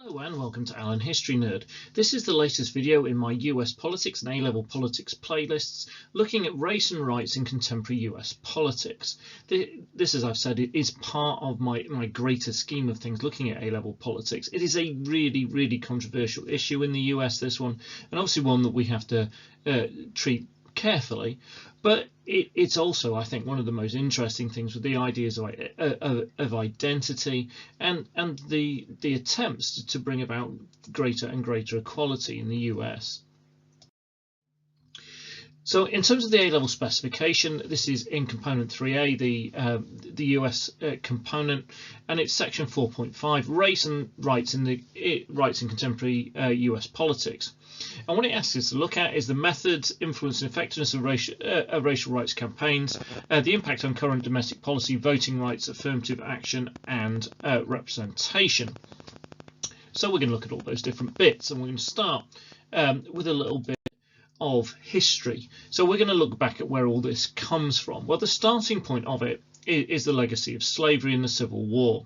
Hello and welcome to Alan History Nerd. This is the latest video in my US politics and A-level politics playlists, looking at race and rights in contemporary US politics. This, as I've said, is part of my greater scheme of things looking at A-level politics. It is a really controversial issue in the US, this one, and obviously one that we have to treat carefully, but it's also, I think, one of the most interesting things with the ideas of identity and the attempts to bring about greater and greater equality in the US. So in terms of the A-level specification, this is in component 3A, the US component, and it's section 4.5, race and rights in contemporary US politics. And what it asks us to look at is the methods, influence and effectiveness of racial rights campaigns, the impact on current domestic policy, voting rights, affirmative action and representation. So we're going to look at all those different bits, and we're going to start with a little bit of history. So we're going to look back at where all this comes from. Well, the starting point of it is the legacy of slavery in the Civil War.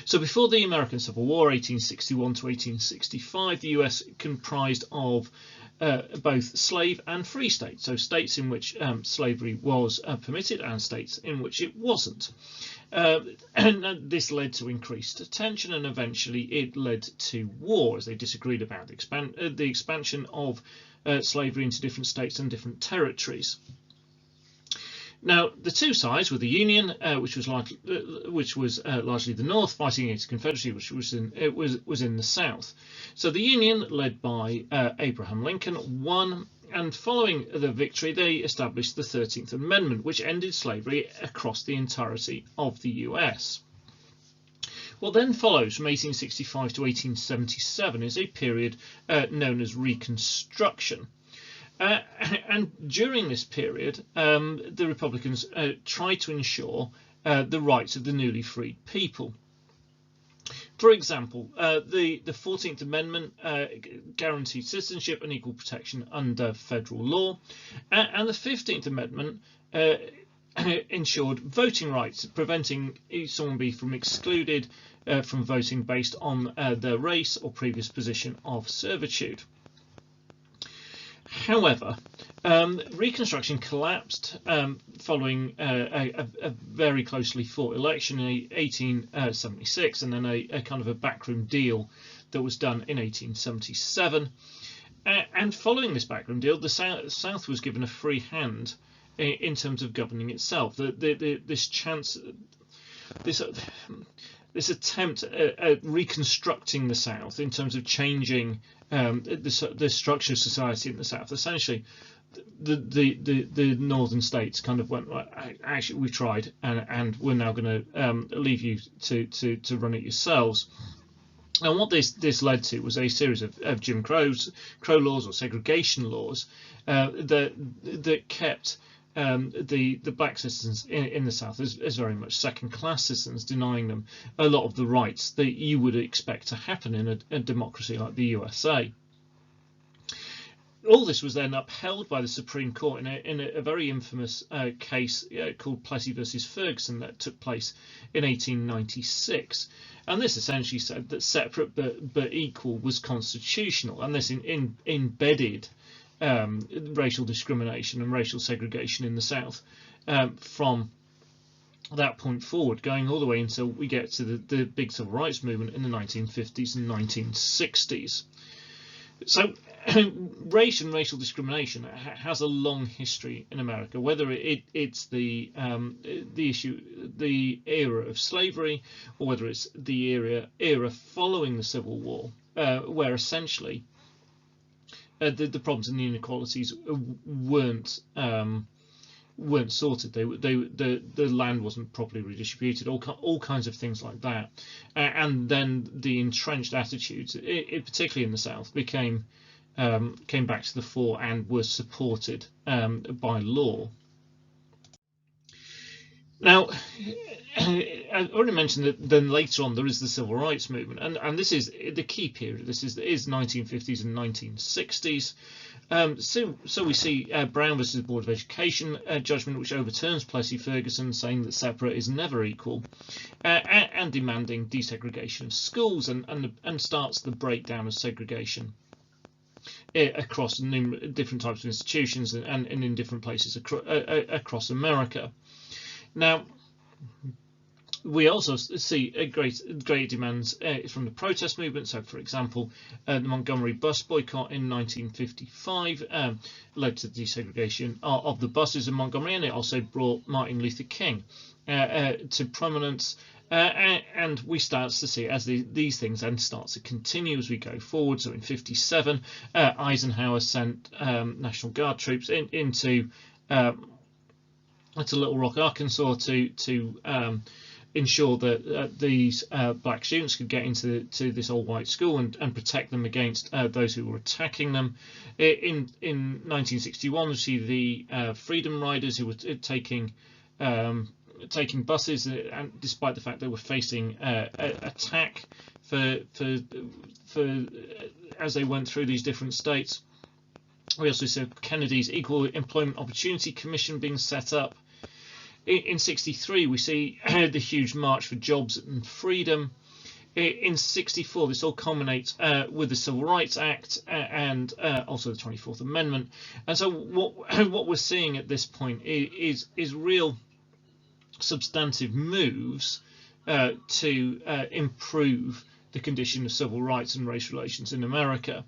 So before the American Civil War, 1861 to 1865, the US comprised of both slave and free states, so states in which slavery was permitted and states in which it wasn't. And this led to increased tension, and eventually it led to war as they disagreed about the expansion of slavery into different states and different territories. Now, the two sides were the Union, which was largely the North, fighting against the Confederacy, which was in the South. So the Union, led by Abraham Lincoln, won, and following the victory, they established the 13th Amendment, which ended slavery across the entirety of the US. What then follows from 1865 to 1877 is a period known as Reconstruction. And during this period, the Republicans tried to ensure the rights of the newly freed people. For example, the 14th Amendment guaranteed citizenship and equal protection under federal law, and the 15th Amendment ensured voting rights, preventing someone from excluded from voting based on their race or previous position of servitude. However, Reconstruction collapsed following a very closely fought election in 1876, and then a kind of a backroom deal that was done in 1877. And following this backroom deal, the South was given a free hand in terms of governing itself. This attempt at reconstructing the South in terms of changing the structure of society in the South. Essentially, the northern states kind of went, well, actually we've tried, and we're now going to leave you to run it yourselves. And what this led to was a series of Jim Crow laws or segregation laws that kept the black citizens in the South as very much second-class citizens, denying them a lot of the rights that you would expect to happen in a democracy like the USA. All this was then upheld by the Supreme Court in a very infamous case called Plessy versus Ferguson that took place in 1896. And this essentially said that separate but equal was constitutional, and this embedded racial discrimination and racial segregation in the South from that point forward, going all the way until we get to the big civil rights movement in the 1950s and 1960s. So race and racial discrimination has a long history in America, whether it's the era of slavery, or whether it's the era following the Civil War, where essentially the problems and the inequalities weren't sorted. The land wasn't properly redistributed, all kinds of things like that, and then the entrenched attitudes, particularly in the South, came back to the fore and were supported by law. Now, I already mentioned that then later on there is the civil rights movement, and this is the key period. This is 1950s and 1960s. So we see Brown versus the Board of Education judgment, which overturns Plessy Ferguson, saying that separate is never equal, and demanding desegregation of schools, and starts the breakdown of segregation across different types of institutions and in different places across America. Now, we also see a great demands from the protest movement. So, for example, the Montgomery bus boycott in 1955 led to the desegregation of the buses in Montgomery, and it also brought Martin Luther King to prominence. And we start to see as these things then start to continue as we go forward. So in 57, Eisenhower sent National Guard troops into Little Rock, Arkansas, to ensure that these black students could get into this all-white school and protect them against those who were attacking them. In 1961, we see the Freedom Riders, who were taking buses, and despite the fact they were facing attack for as they went through these different states. We also see Kennedy's Equal Employment Opportunity Commission being set up. In 63, we see the huge March for Jobs and Freedom. In 64, this all culminates with the Civil Rights Act and also the 24th Amendment. And so what we're seeing at this point is real substantive moves to improve the condition of civil rights and race relations in America.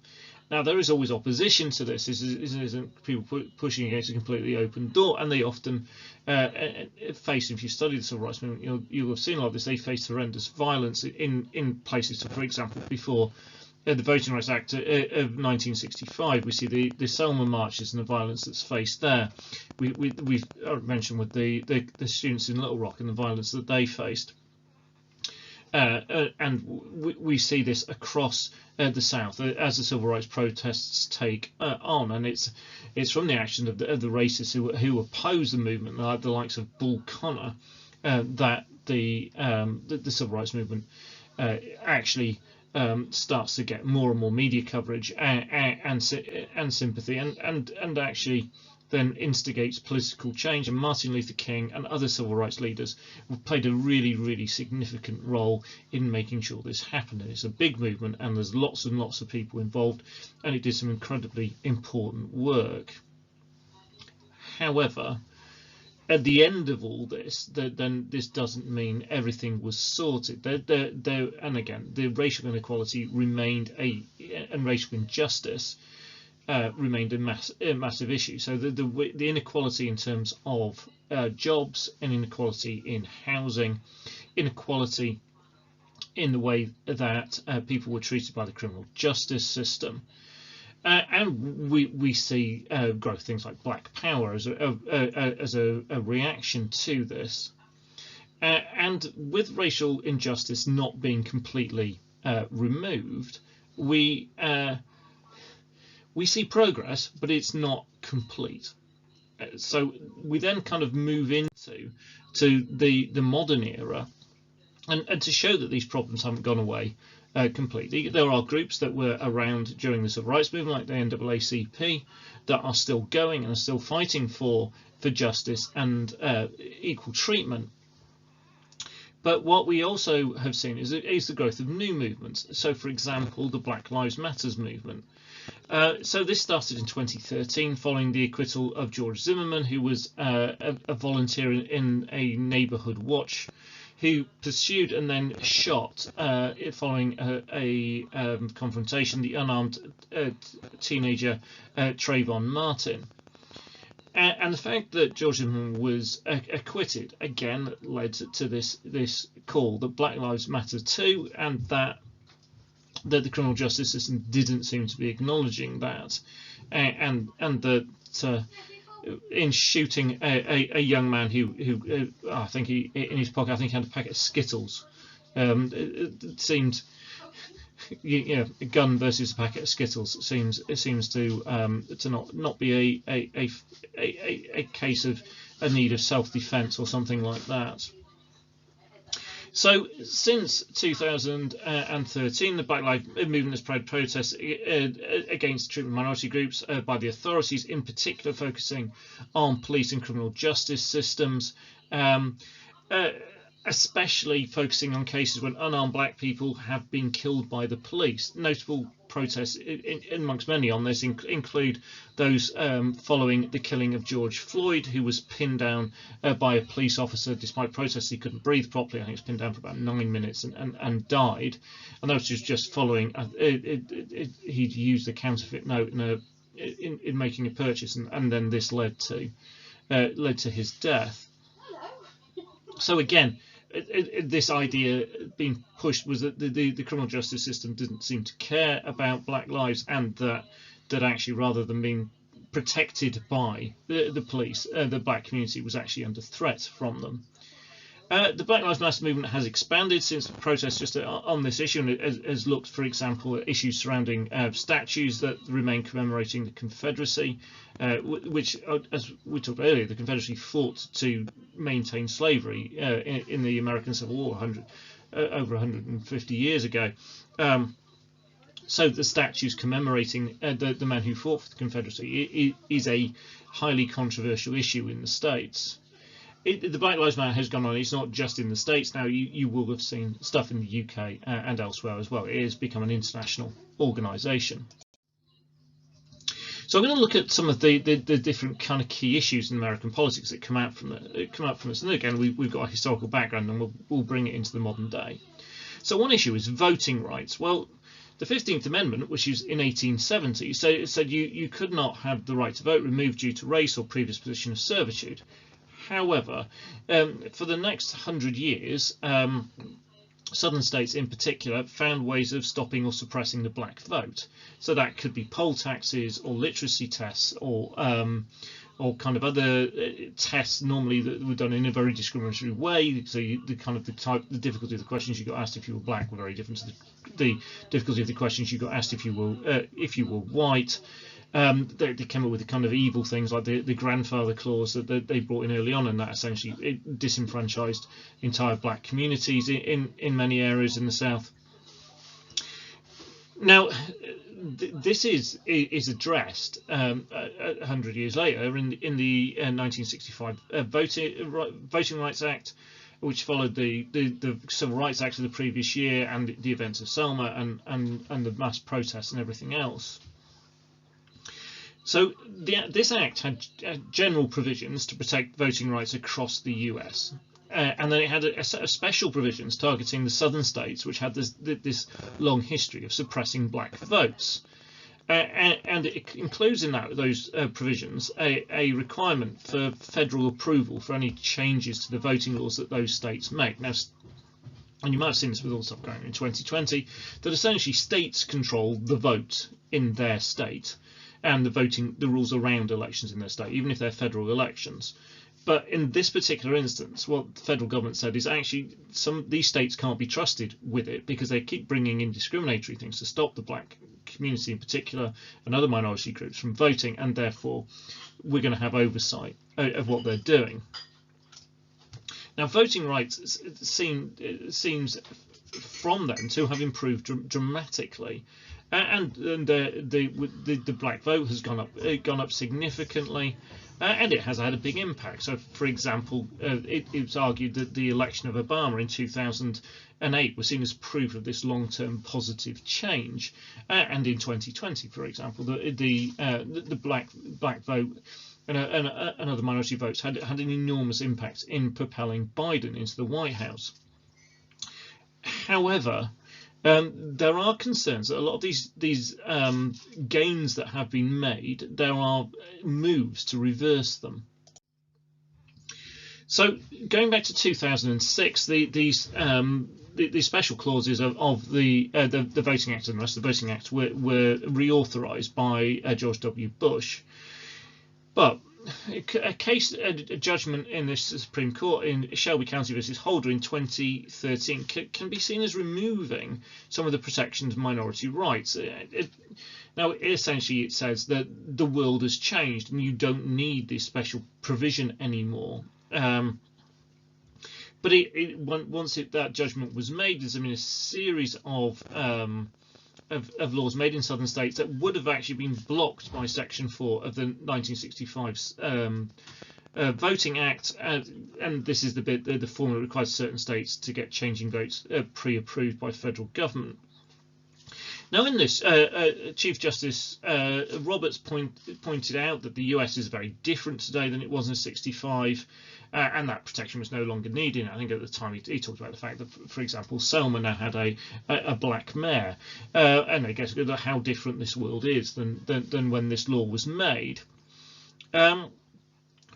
Now, there is always opposition to this. This isn't people pushing against a completely open door, and they often face, if you study the civil rights movement, you'll have seen a lot of this. They face horrendous violence in places. So, for example, before the Voting Rights Act of 1965, we see the Selma marches and the violence that's faced there. We've mentioned with the students in Little Rock and the violence that they faced. And we see this across the South as the civil rights protests take on, and it's from the action of the racists who oppose the movement, like the likes of Bull Connor, that the civil rights movement actually starts to get more and more media coverage and sympathy, and actually then instigates political change. And Martin Luther King and other civil rights leaders played a really significant role in making sure this happened. And it's a big movement, and there's lots and lots of people involved, and it did some incredibly important work. However, at the end of all this, then this doesn't mean everything was sorted. And again, the racial inequality remained and racial injustice remained a massive issue. So the inequality in terms of jobs, and inequality in housing, inequality in the way that people were treated by the criminal justice system, and we see growth, things like Black Power as a reaction to this, and with racial injustice not being completely removed, we see progress, but it's not complete. So we then kind of move into the modern era, and to show that these problems haven't gone away completely. There are groups that were around during the civil rights movement, like the NAACP, that are still going and are still fighting for justice and equal treatment. But what we also have seen is the growth of new movements. So, for example, the Black Lives Matter movement. So this started in 2013 following the acquittal of George Zimmerman, who was a volunteer in a neighborhood watch, who pursued and then shot, following a confrontation, the unarmed teenager Trayvon Martin. And the fact that George Zimmerman was acquitted again led to this call that Black Lives Matter too, and that the criminal justice system didn't seem to be acknowledging that, and that in shooting a young man who I think he in his pocket, I think he had a packet of Skittles. It seemed, a gun versus a packet of Skittles seems to not be a case of a need of self-defense or something like that. So since 2013, the Black Lives Movement has proud protests against treatment of minority groups by the authorities, in particular focusing on police and criminal justice systems, especially focusing on cases when unarmed black people have been killed by the police. Notable protests amongst many on this include those following the killing of George Floyd, who was pinned down by a police officer despite protests. He couldn't breathe properly. I think he was pinned down for about 9 minutes and died. And that was just following he'd used a counterfeit note in making a purchase, and then this led to his death. So again, this idea being pushed was that the criminal justice system didn't seem to care about black lives, and that actually, rather than being protected by the police, the black community was actually under threat from them. The Black Lives Matter movement has expanded since protests just on this issue, and it has looked, for example, at issues surrounding statues that remain commemorating the Confederacy, which, as we talked about earlier, the Confederacy fought to maintain slavery in the American Civil War over 150 years ago. So the statues commemorating the men who fought for the Confederacy is a highly controversial issue in the States. The Black Lives Matter has gone on. It's not just in the States now. You will have seen stuff in the UK and elsewhere as well. It has become an international organisation. So I'm going to look at some of the different kind of key issues in American politics that come out from this. And again, we've got a historical background, and we'll bring it into the modern day. So one issue is voting rights. Well, the 15th Amendment, which is in 1870, said you could not have the right to vote removed due to race or previous position of servitude. However, for the next 100 years, southern states in particular found ways of stopping or suppressing the black vote. So that could be poll taxes or literacy tests or kind of other tests, normally that were done in a very discriminatory way. So the difficulty of the questions you got asked if you were black were very different to the difficulty of the questions you got asked if you were white. They came up with the kind of evil things like the grandfather clause that they brought in early on, and that essentially disenfranchised entire black communities in many areas in the South. Now, this is addressed 100 years later in the 1965 Voting Rights Act, which followed the Civil Rights Act of the previous year and the events of Selma and the mass protests and everything else. So this act had general provisions to protect voting rights across the US, and then it had a set of special provisions targeting the southern states, which had this long history of suppressing black votes. And it includes in those provisions a requirement for federal approval for any changes to the voting laws that those states make. Now, and you might have seen this with all stuff going on in 2020, that essentially states control the vote in their state and the rules around elections in their state, even if they're federal elections. But in this particular instance, what the federal government said is actually these states can't be trusted with it because they keep bringing in discriminatory things to stop the black community in particular and other minority groups from voting, and therefore we're going to have oversight of what they're doing. Now, voting rights seems from then to have improved dramatically. And the black vote has gone up significantly, and it has had a big impact. So, for example, it's argued that the election of Obama in 2008 was seen as proof of this long-term positive change. And in 2020, for example, the black vote and other minority votes had an enormous impact in propelling Biden into the White House. However, there are concerns that a lot of these gains that have been made, there are moves to reverse them. So going back to 2006, these special clauses of the Voting Act and the rest of the Voting Act were reauthorised by George W. Bush. But a judgment in the Supreme Court in Shelby County versus Holder in 2013 can be seen as removing some of the protections of minority rights. Now, essentially, it says that the world has changed and you don't need this special provision anymore. But But once that judgment was made, there's been a series of laws made in southern states that would have actually been blocked by Section 4 of the 1965 Voting Act, and this is the bit, the form that requires certain states to get changing votes pre-approved by federal government. Now, in this, Chief Justice Roberts pointed out that the US is very different today than it was in '65, and that protection was no longer needed. I think at the time he talked about the fact that, for example, Selma now had a black mayor, and I guess how different this world is than when this law was made.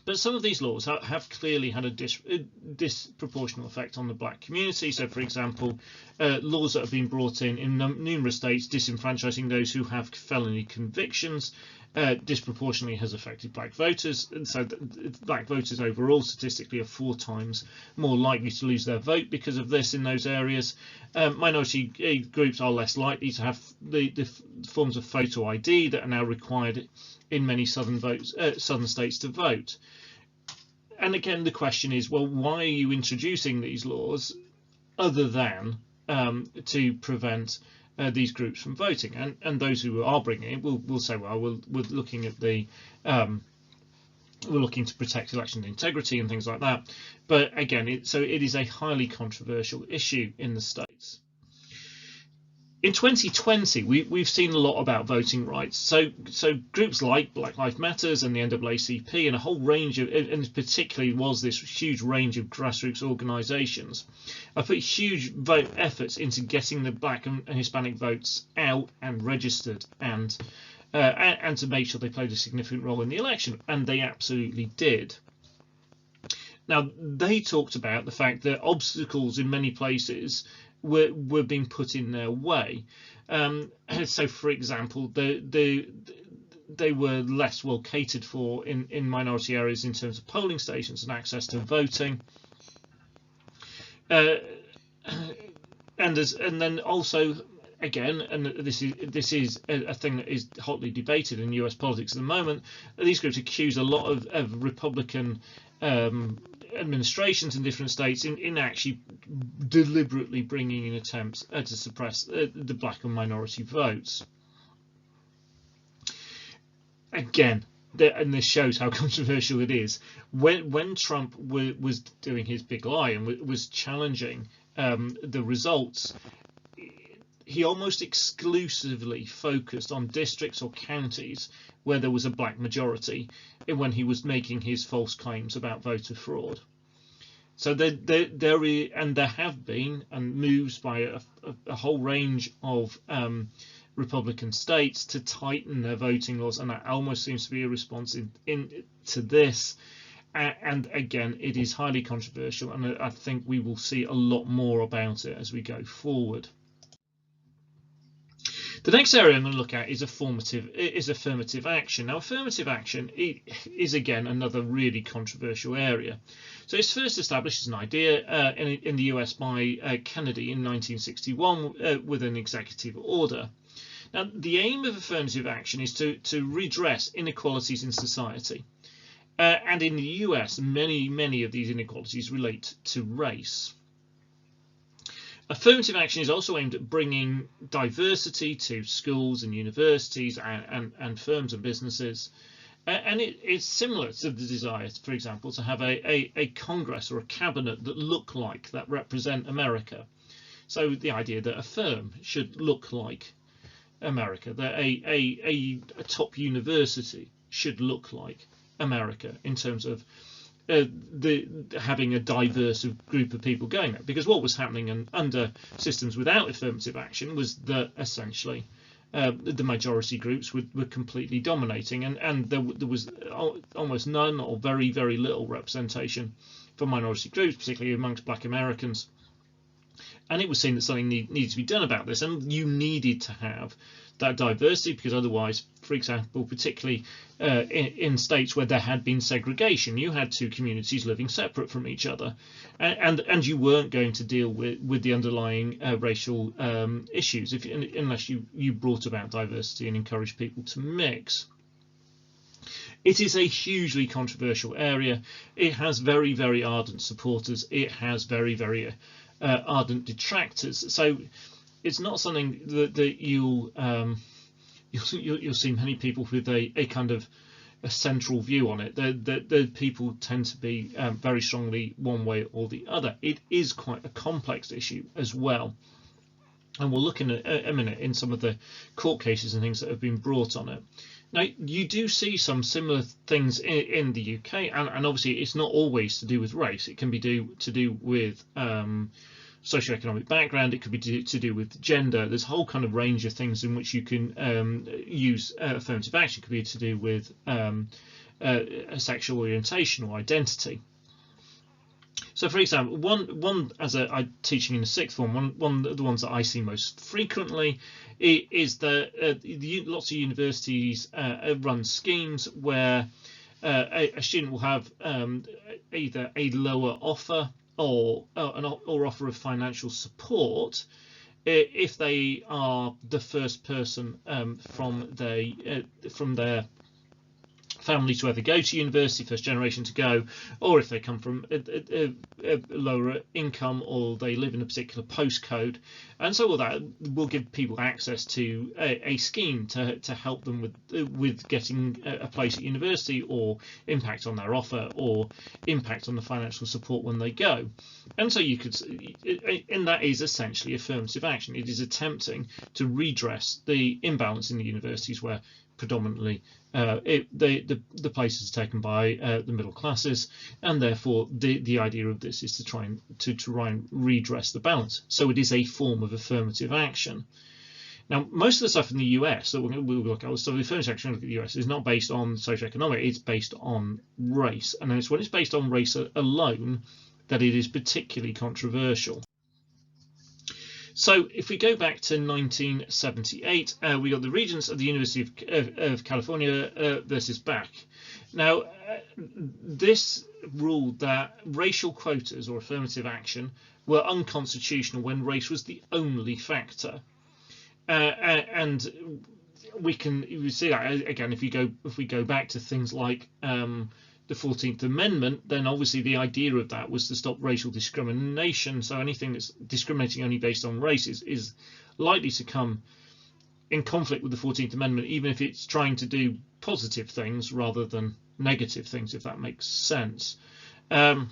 But some of these laws have clearly had a disproportional effect on the black community. So, for example, laws that have been brought in numerous states disenfranchising those who have felony convictions disproportionately has affected black voters. And so black voters overall statistically are 4 times more likely to lose their vote because of this in those areas. Minority groups are less likely to have the forms of photo ID that are now required in many southern states to vote. And again, the question is, well, why are you introducing these laws other than to prevent these groups from voting? And those who are bringing it will say, well, we're looking at we're looking to protect election integrity and things like that. But again, it is a highly controversial issue in the states. In 2020, we've seen a lot about voting rights. So groups like Black Lives Matters and the NAACP and a whole range of, and particularly was this huge range of grassroots organisations, have put huge efforts into getting the Black and Hispanic votes out and registered and to make sure they played a significant role in the election, and they absolutely did. Now, they talked about the fact that obstacles in many places were being put in their way. So, for example, they were less well catered for in minority areas in terms of polling stations and access to voting. And then also, again, and this is a thing that is hotly debated in US politics at the moment, these groups accuse a lot of Republican administrations in different states in actually deliberately bringing in attempts to suppress the black and minority votes. Again, and this shows how controversial it is. When Trump was doing his big lie and was challenging the results, he almost exclusively focused on districts or counties where there was a black majority when he was making his false claims about voter fraud. So there have been moves by a whole range of Republican states to tighten their voting laws, and that almost seems to be a response to this. And again, it is highly controversial, and I think we will see a lot more about it as we go forward. The next area I'm going to look at is affirmative action. Now, affirmative action is again another really controversial area. So it's first established as an idea in the US by Kennedy in 1961 with an executive order. Now, the aim of affirmative action is to redress inequalities in society. And in the US, many of these inequalities relate to race. Affirmative action is also aimed at bringing diversity to schools and universities and firms and businesses. And it's similar to the desire, for example, to have a Congress or a cabinet that represent America. So the idea that a firm should look like America, that a top university should look like America in terms of having a diverse group of people going there, because what was happening under systems without affirmative action was that essentially the majority groups were completely dominating, and there was almost none or very little representation for minority groups, particularly amongst Black Americans. And it was seen that something needed to be done about this, and you needed to have that diversity, because otherwise, for example, particularly in states where there had been segregation, you had two communities living separate from each other, and you weren't going to deal with the underlying racial issues unless you brought about diversity and encouraged people to mix. It is a hugely controversial area. It has very, very ardent supporters. It has very, very ardent detractors. So it's not something that you'll see many people with a kind of a central view on it. The people tend to be very strongly one way or the other. It is quite a complex issue as well. And we'll look in a minute in some of the court cases and things that have been brought on it. Now, you do see some similar things in the UK, and obviously it's not always to do with race. It can be to do with socioeconomic background. It could be to do with gender. There's a whole kind of range of things in which you can use affirmative action. It could be to do with a sexual orientation or identity. So, for example, one as I'm teaching in the sixth form, one of the ones that I see most frequently is that lots of universities run schemes where a student will have either a lower offer or offer of financial support if they are the first person from their family to ever go to university, first generation to go, or if they come from a lower income or they live in a particular postcode. And so all that will give people access to a scheme to help them with getting a place at university, or impact on their offer, or impact on the financial support when they go. And so you could, and that is essentially affirmative action. It is attempting to redress the imbalance in the universities where predominantly the places are taken by the middle classes, and therefore the idea of this is to try and redress the balance. So it is a form of affirmative action. Now, most of the stuff in the US that we'll look at, so the affirmative action in the US is not based on socioeconomic, it's based on race, and it's when it's based on race alone that it is particularly controversial. So if we go back to 1978, we got the Regents of the University of California versus Bach. Now, this ruled that racial quotas or affirmative action were unconstitutional when race was the only factor. And we see that again if we go back to things like the 14th Amendment, then obviously the idea of that was to stop racial discrimination. So anything that's discriminating only based on race is likely to come in conflict with the 14th Amendment, even if it's trying to do positive things rather than negative things, if that makes sense. Gratz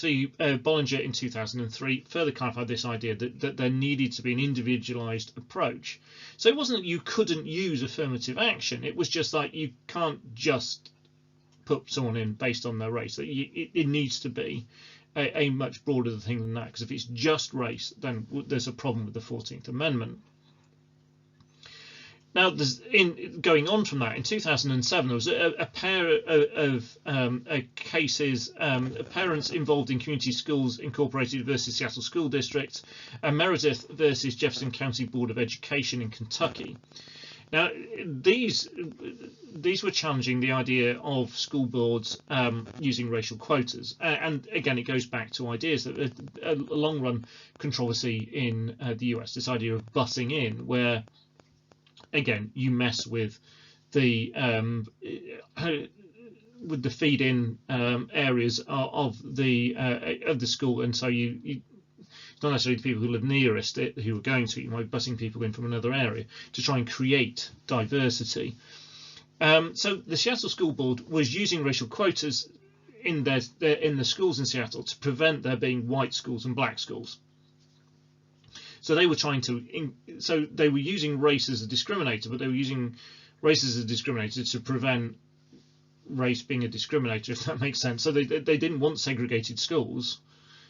v. Bollinger in 2003 further clarified this idea that there needed to be an individualized approach. So it wasn't that you couldn't use affirmative action, it was just like you can't just put someone in based on their race. It needs to be a much broader thing than that, because if it's just race, then there's a problem with the 14th Amendment. Now, going on from that, in 2007, there was a pair of cases, parents involved in community schools incorporated versus Seattle School District, and Meredith versus Jefferson County Board of Education in Kentucky. Now, these were challenging the idea of school boards using racial quotas, and again, it goes back to ideas that a long-run controversy in the US. This idea of busing in, where again you mess with the feed-in areas of the school, and so you not necessarily the people who live nearest it who are going to it. You might be busing people in from another area to try and create diversity. So the Seattle School Board was using racial quotas in the schools in Seattle to prevent there being white schools and black schools. So they were they were using race as a discriminator, but they were using race as a discriminator to prevent race being a discriminator, if that makes sense. So they didn't want segregated schools.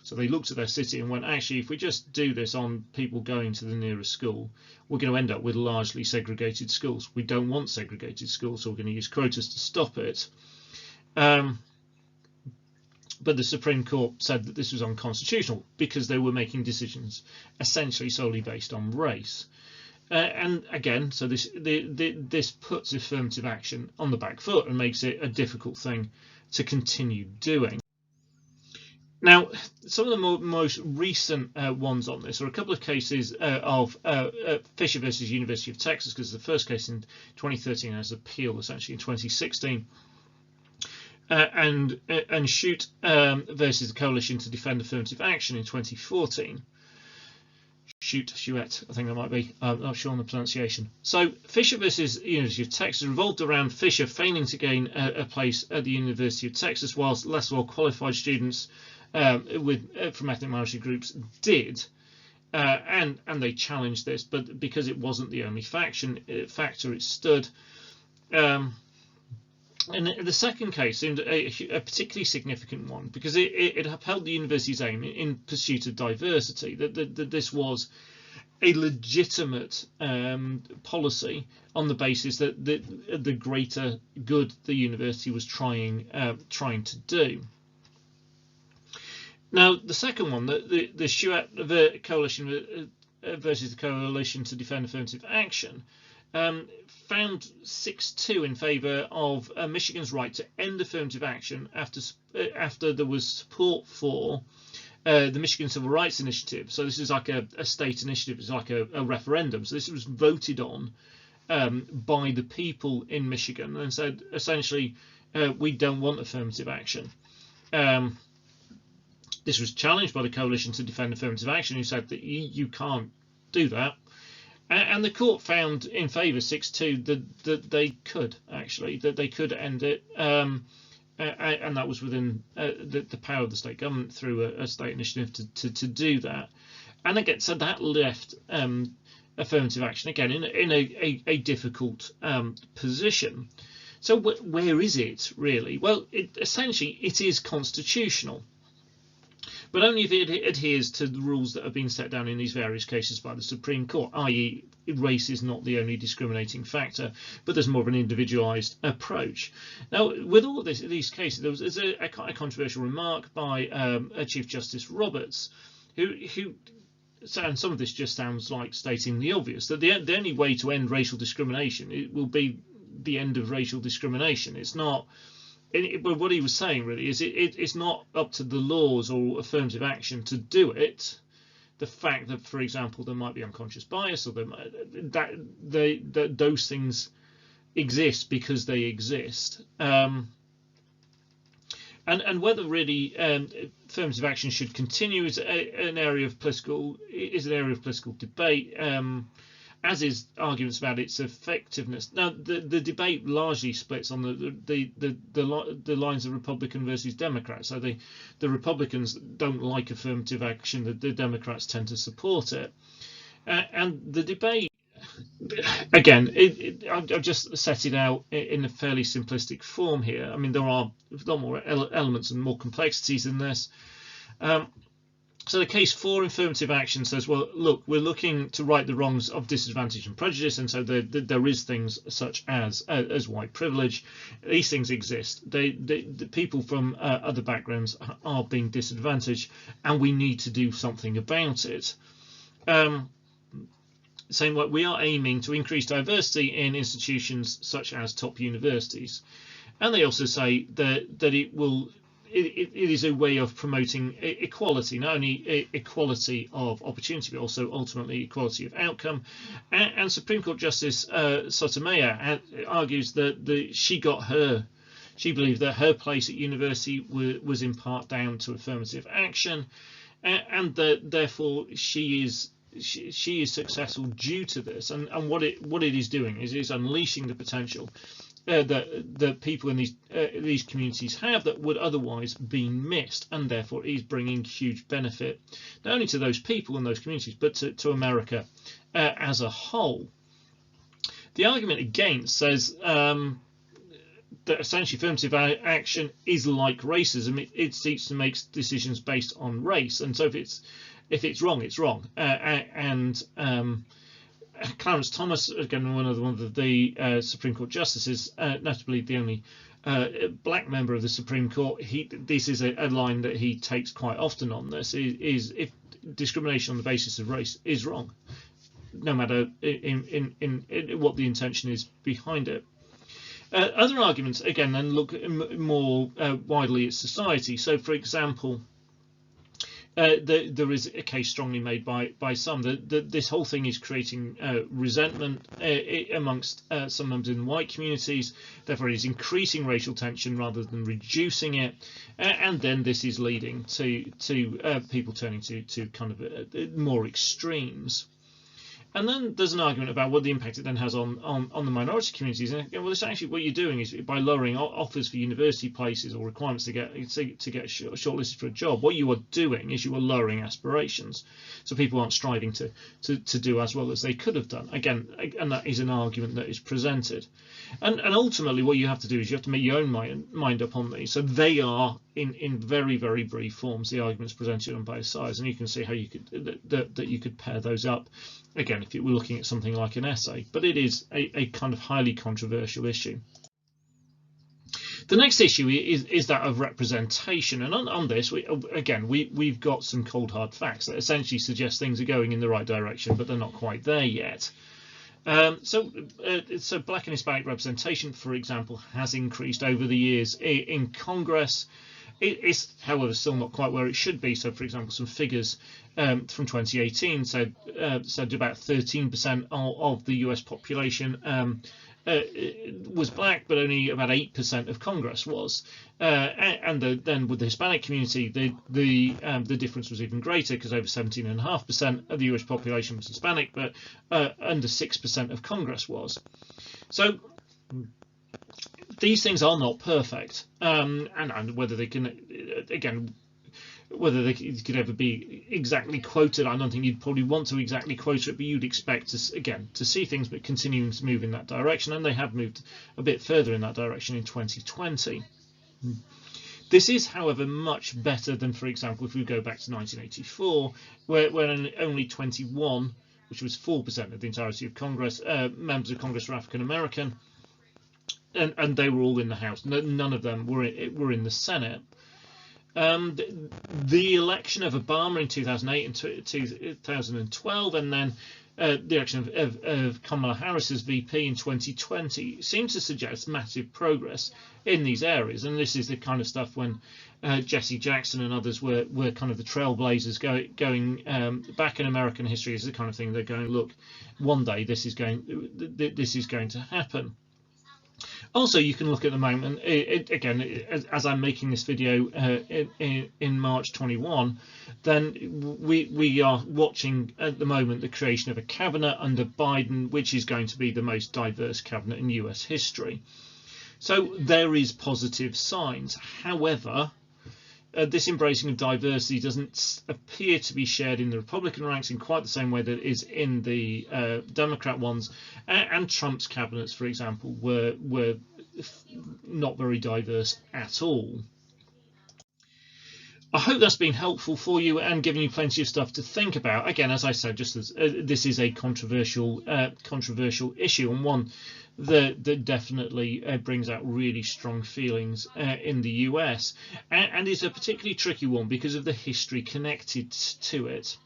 So they looked at their city and went, actually, if we just do this on people going to the nearest school, we're going to end up with largely segregated schools. We don't want segregated schools, so we're going to use quotas to stop it. But the Supreme Court said that this was unconstitutional because they were making decisions essentially solely based on race. And again, so this puts affirmative action on the back foot and makes it a difficult thing to continue doing. Now, some of the most recent ones on this are a couple of cases of Fisher versus University of Texas, because the first case in 2013 has appeal essentially in 2016, and Shoot versus the Coalition to Defend Affirmative Action in 2014. Chouette, I think that might be. I'm not sure on the pronunciation. So Fisher versus University of Texas revolved around Fisher failing to gain a place at the University of Texas, whilst less well qualified students from ethnic minority groups did, and they challenged this, but because it wasn't the only factor, it stood. And the second case seemed a particularly significant one, because it upheld the university's aim in pursuit of diversity, that this was a legitimate policy on the basis that the greater good the university was trying to do. Now, the second one, the Chouette Coalition versus the Coalition to Defend Affirmative Action, found 6-2 in favour of Michigan's right to end affirmative action after there was support for the Michigan Civil Rights Initiative. So this is like a state initiative. It's like a referendum. So this was voted on by the people in Michigan, and said essentially we don't want affirmative action. This was challenged by the Coalition to Defend Affirmative Action, who said that you can't do that. And the court found in favour 6-2 that they could end it, and that was within the power of the state government through a state initiative to do that. And again, so that left affirmative action again in a difficult position. So where is it really? Well, essentially it is constitutional, but only if it adheres to the rules that have been set down in these various cases by the Supreme Court, i.e. race is not the only discriminating factor, but there's more of an individualised approach. Now, with all of these cases, there was a controversial remark by Chief Justice Roberts, who and some of this just sounds like stating the obvious, that the only way to end racial discrimination will be the end of racial discrimination. It's not. But what he was saying really is it's not up to the laws or affirmative action to do it. The fact that, for example, there might be unconscious bias, or that those things exist because they exist, and whether really affirmative action should continue is an area of political debate. As is arguments about its effectiveness. Now, the debate largely splits on the lines of Republican versus Democrat. So the Republicans don't like affirmative action, the Democrats tend to support it. And the debate, again, I've just set it out in a fairly simplistic form here. I mean, there are a lot more elements and more complexities in this. So the case for affirmative action says, well, look, we're looking to right the wrongs of disadvantage and prejudice, and so there is things such as white privilege. These things exist. The people from other backgrounds are being disadvantaged, and we need to do something about it. Saying what we are aiming to increase diversity in institutions such as top universities, and they also say that it is a way of promoting equality, not only equality of opportunity, but also ultimately equality of outcome. And Supreme Court Justice Sotomayor argues that she believed that her place at university was in part down to affirmative action, and that therefore she is successful due to this. And what it is doing is unleashing the potential that people in these communities have that would otherwise be missed, and therefore is bringing huge benefit not only to those people in those communities, but to America as a whole. The argument against says that essentially affirmative action is like racism. It seeks to make decisions based on race, and so if it's wrong, it's wrong. Clarence Thomas, again one of the Supreme Court justices, notably the only black member of the Supreme Court, this is a line that he takes quite often on this, is if discrimination on the basis of race is wrong, no matter in what the intention is behind it. Other arguments, again, then look more widely at society. So, for example, there is a case strongly made by some that this whole thing is creating resentment amongst some members in white communities. Therefore, it is increasing racial tension rather than reducing it, and then this is leading to people turning to kind of more extremes. And then there's an argument about what the impact it then has on the minority communities. And well, it's actually what you're doing is by lowering offers for university places or requirements to get shortlisted for a job. What you are doing is you are lowering aspirations, so people aren't striving to do as well as they could have done. Again, and that is an argument that is presented. And ultimately, what you have to do is you have to make your own mind up on these. So they are in very, very brief forms the arguments presented on both sides, and you can see how you could that you could pair those up. Again, if you were looking at something like an essay, but it is a kind of highly controversial issue. The next issue is that of representation, and on this, we've got some cold hard facts that essentially suggest things are going in the right direction, but they're not quite there yet. So Black and Hispanic representation, for example, has increased over the years in Congress. It is, however, still not quite where it should be. So, for example, some figures from 2018 said about 13% of the US population was black, but only about 8% of Congress was. And then with the Hispanic community, the difference was even greater, because over 17.5% of the US population was Hispanic, but under 6% of Congress was. So these things are not perfect, and whether they can, again, whether they could ever be exactly quoted, I don't think you'd probably want to exactly quote it, but you'd expect to see things but continuing to move in that direction, and they have moved a bit further in that direction in 2020. This is, however, much better than, for example, if we go back to 1984, where only 21, which was 4% of the entirety of Congress, members of Congress were African American. And they were all in the House. None of them were in the Senate. The election of Obama in 2008 and 2012, and then the election of Kamala Harris as VP in 2020 seems to suggest massive progress in these areas. And this is the kind of stuff when Jesse Jackson and others were kind of the trailblazers going back in American history. Is the kind of thing they're going, look, one day this is going to happen. Also, you can look at the moment, again, as I'm making this video in March 21, then we are watching at the moment the creation of a cabinet under Biden, which is going to be the most diverse cabinet in US history. So there is positive signs. However, this embracing of diversity doesn't appear to be shared in the Republican ranks in quite the same way that it is in the Democrat ones, and Trump's cabinets, for example, were not very diverse at all. I hope that's been helpful for you and given you plenty of stuff to think about. Again, as I said, just as this is a controversial issue, and one that definitely brings out really strong feelings in the US, and is a particularly tricky one because of the history connected to it.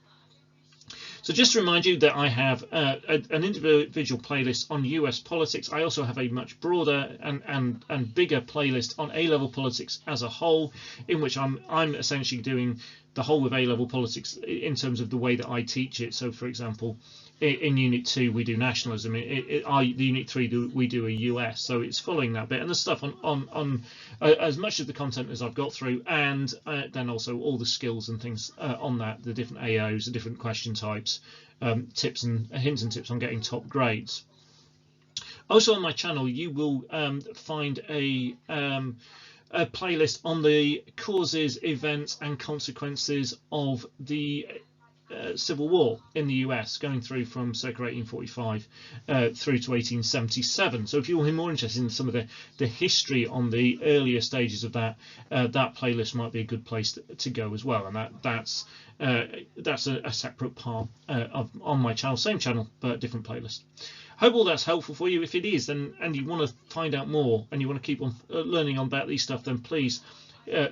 So just to remind you that I have an individual playlist on US politics. I also have a much broader and bigger playlist on A-level politics as a whole, in which I'm essentially doing the whole of A-level politics in terms of the way that I teach it. So, for example, in Unit 2 we do nationalism. The Unit 3 we do a US. So it's following that bit, and the stuff on as much of the content as I've got through, and then also all the skills and things on that, the different AOs, the different question types, tips and hints and tips on getting top grades. Also on my channel you will find a playlist on the causes, events and consequences of the Civil War in the US, going through from circa 1845 through to 1877. So if you're more interested in some of the history on the earlier stages of that, that playlist might be a good place to go as well. And that's a separate part on my channel, same channel but different playlist. Hope all that's helpful for you. If it is, then and you want to find out more and you want to keep on learning about these stuff, then please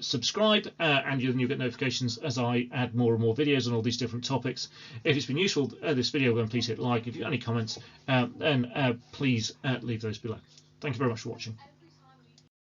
subscribe, and you'll get notifications as I add more and more videos on all these different topics. If it's been useful, this video, then please hit like. If you have any comments, then please leave those below. Thank you very much for watching.